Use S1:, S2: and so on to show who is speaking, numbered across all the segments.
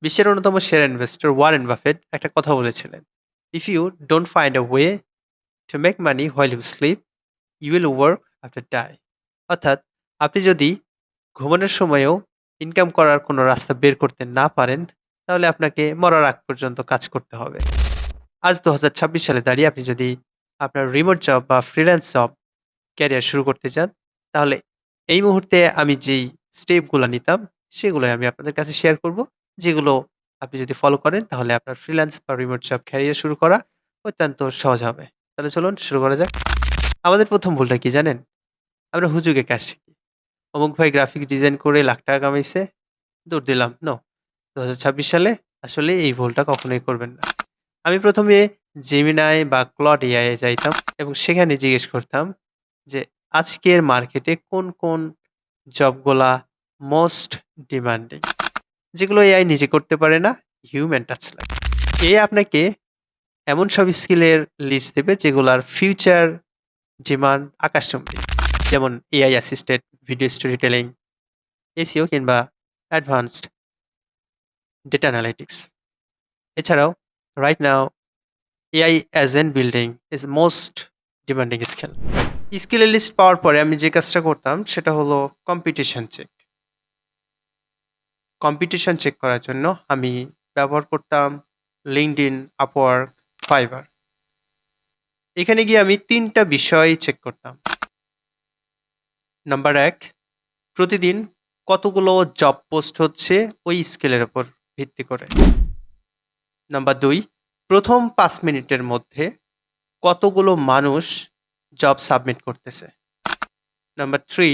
S1: বিশ্বের অন্যতম সেরা ইনভেস্টর ওয়ারেন বাফেট একটা কথা বলেছিলেন, if you don't find a way to make money while you sleep, you will work after die. অর্থাৎ, আপনি যদি ঘুমানোর সময়েও ইনকাম করার কোনো রাস্তা বের করতে না পারেন, তাহলে আপনাকে মরার আগ পর্যন্ত কাজ করতে হবে। আজ 2026 সালে দাঁড়িয়ে আপনি যদি আপনার রিমোট জব বা ফ্রিল্যান্স জব ক্যারিয়ার শুরু করতে চান, তাহলে এই মুহূর্তে আমি যেই স্টেপগুলো নিতাম, সেগুলোই আমি আপনাদের কাছে শেয়ার করব। যেগুলো আপনি যদি ফলো করেন, তাহলে আপনার ফ্রিল্যান্স বা রিমোট জব ক্যারিয়ার শুরু করা অত্যন্ত সহজ হবে। তাহলে চলুন শুরু করা যাক। আমাদের প্রথম ভুলটা কি জানেন? আমরা হুজুগে কাজ শিখি। অমুক ভাই গ্রাফিক ডিজাইন করে লাখ টাকা কামাইছে, দৌড় দিলাম। নো, 2026 সালে আসলে এই ভুলটা কখনোই করবেন না। আমি প্রথমে জেমিনাই বা ক্লড এআই এ যাইতাম এবং সেখানে জিজ্ঞেস করতাম যে আজকের মার্কেটে কোন কোন জবগুলা মোস্ট ডিমান্ডিং, যেগুলো এআই নিজে করতে পারে না, হিউম্যান টাচ লাগে। এআই আপনাকে এমন সব স্কিলের লিস্ট দেবে যেগুলার ফিউচার ডিমান্ড আকাশচুম্বী, যেমন AI assisted video storytelling, SEO কিংবা অ্যাডভান্সড ডেটা অ্যানালিটিক্স। এছাড়াও right now AI agent building is most demanding skill. স্কিলের লিস্ট পাওয়ার পরে আমি যে কাজটা করতাম সেটা হলো কম্পিটিশন চেক। কম্পিটিশন চেক করার জন্য আমি ব্যবহার করতাম লিঙ্কডইন, আপওয়ার্ক, ফাইবার। এখানে গিয়ে আমি ৩টা বিষয় চেক করতাম। নাম্বার ১, প্রতিদিন কতগুলো জব পোস্ট হচ্ছে ওই স্কিলের উপর ভিত্তি করে। নাম্বার ২, প্রথম ৫ মিনিটের মধ্যে কতগুলো মানুষ জব সাবমিট করতেছে। নাম্বার ৩,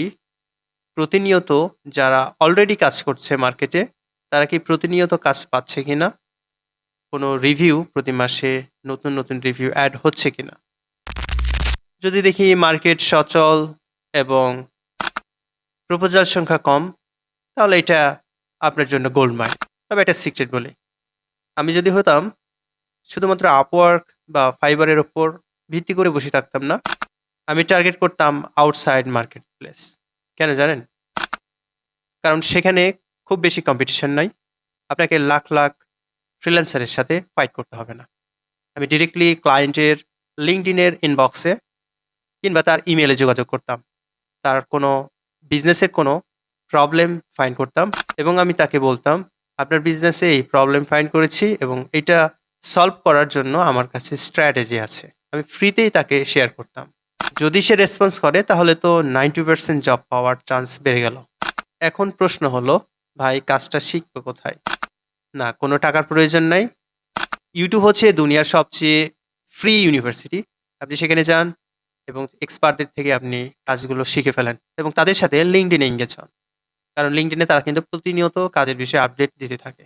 S1: প্রতিনিয়ত যারা অলরেডি কাজ করছে মার্কেটে, তারা কি প্রতিনিয়ত কাজ পাচ্ছে কিনা, কোনো রিভিউ প্রতি মাসে নতুন নতুন রিভিউ অ্যাড হচ্ছে কিনা। যদি দেখি মার্কেট সচল এবং প্রপোজাল সংখ্যা কম, তাহলে এটা আপনার জন্য গোল্ড মাইন। তবে এটা সিক্রেট বলি, আমি যদি হতাম শুধুমাত্র আপওয়ার্ক বা ফাইবারের ওপর ভিত্তি করে বসে থাকতাম না, আমি টার্গেট করতাম আউটসাইড মার্কেট প্লেস। কেন জানেন? কারণ সেখানে খুব বেশি কম্পিটিশন নাই, আপনাকে লাখ লাখ ফ্রিল্যান্সারের সাথে ফাইট করতে হবে না। আমি ডিরেক্টলি ক্লায়েন্টের লিঙ্কডইনের ইনবক্সে কিংবা তার ইমেইলে যোগাযোগ করতাম। তার কোনো বিজনেসের কোনো প্রবলেম ফাইন্ড করতাম এবং আমি তাকে বলতাম, আপনার বিজনেসে এই প্রবলেম ফাইন্ড করেছি এবং এটা সলভ করার জন্য আমার কাছে স্ট্র্যাটেজি আছে। আমি ফ্রিতেই তাকে শেয়ার করতাম। যদি সে রেসপন্স করে, তাহলে তো 90% জব পাওয়ার চান্স বেড়ে গেল। এখন প্রশ্ন হলো, ভাই কাজটা শিখবো কোথায়? না, কোনো টাকার প্রয়োজন নাই। ইউটিউব হচ্ছে দুনিয়ার সবচেয়ে ফ্রি ইউনিভার্সিটি। আপনি সেখানে যান এবং এক্সপার্টদের থেকে আপনি কাজগুলো শিখে ফেলেন এবং তাদের সাথে লিঙ্কডইন এ এঙ্গেজ হন। কারণ লিঙ্কডইনে তারা কিন্তু প্রতিনিয়ত কাজের বিষয়ে আপডেট দিতে থাকে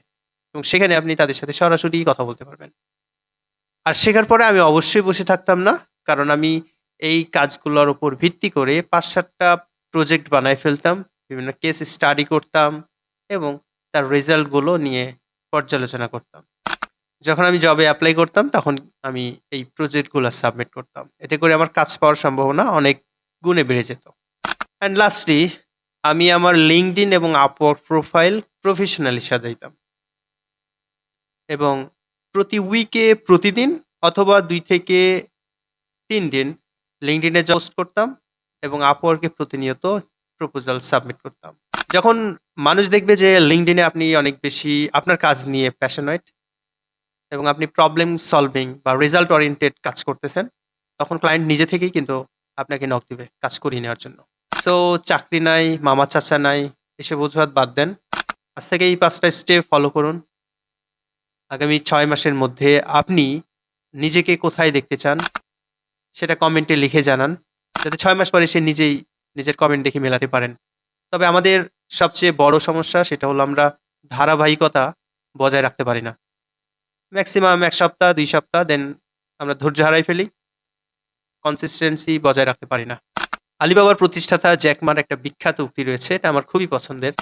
S1: এবং সেখানে আপনি তাদের সাথে সরাসরি কথা বলতে পারবেন। আর শেখার পরে আমি অবশ্যই বসে থাকতাম না। কারণ আমি এই কাজগুলোর উপর ভিত্তি করে ৫-৭ টা প্রজেক্ট বানায় ফেলতাম। বিভিন্ন কেস স্টাডি করতাম এবং তার রেজাল্ট গুলো নিয়ে পর্যালোচনা করতাম। যখন আমি জবে এপ্লাই করতাম, তখন আমি এই প্রজেক্ট গুলা সাবমিট করতাম। এতে করে আমার কাজ পাওয়ার সম্ভাবনা অনেক গুণে বেড়ে যেত। অ্যান্ড লাস্টলি, আমি আমার লিঙ্কডইন এবং আপওয়ার্ক প্রোফাইল প্রফেশনালি সাজাইতাম এবং প্রতি উইকে প্রতিদিন অথবা ২ থেকে ৩ দিন লিঙ্কডইনে পোস্ট করতাম এবং আপওয়ার্কে প্রতিনিয়ত প্রপোজাল সাবমিট করতাম। যখন মানুষ দেখবে যে লিঙ্কডইনে আপনি অনেক বেশি আপনার কাজ নিয়ে প্যাশনেট এবং আপনি প্রবলেম সলভিং বা রেজাল্ট ওরিয়েন্টেড কাজ করতেছেন, তখন ক্লায়েন্ট নিজে থেকেই কিন্তু আপনাকে নক দিবে কাজ করিয়ে নেওয়ার জন্য। সো চাকরি নাই, মামা চাচা নাই, এসব অজুহাত বাদ দেন। আজ থেকে এই ৫ টা স্টেপ ফলো করুন। আগামী ৬ মাসের মধ্যে আপনি নিজেকে কোথায় দেখতে চান, সেটা কমেন্টে লিখে জানান। যাতে ৬ মাস পরে সে নিজেই নিজের কমেন্ট দেখে মেলাতে পারেন। তবে আমাদের সবচেয়ে বড় সমস্যা সেটা হলো আমরা ধারাবাহিকতা বজায় রাখতে পারি না। মেক্সিমাম ১ সপ্তাহ, ২ সপ্তাহ, দেন আমরা ধৈর্য হারাই ফেলি। কনসিস্টেন্সি বজায় রাখতে পারি না। আলিবাবার প্রতিষ্ঠাতা জ্যাক মার একটা বিখ্যাত উক্তি রয়েছে, এটা আমার খুবই পছন্দের।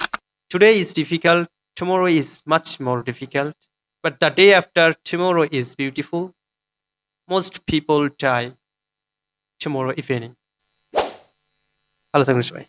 S1: "Today is difficult, tomorrow is much more difficult, but the day after tomorrow is beautiful. Most people die tomorrow evening." ভালো থাকবেন সবাই।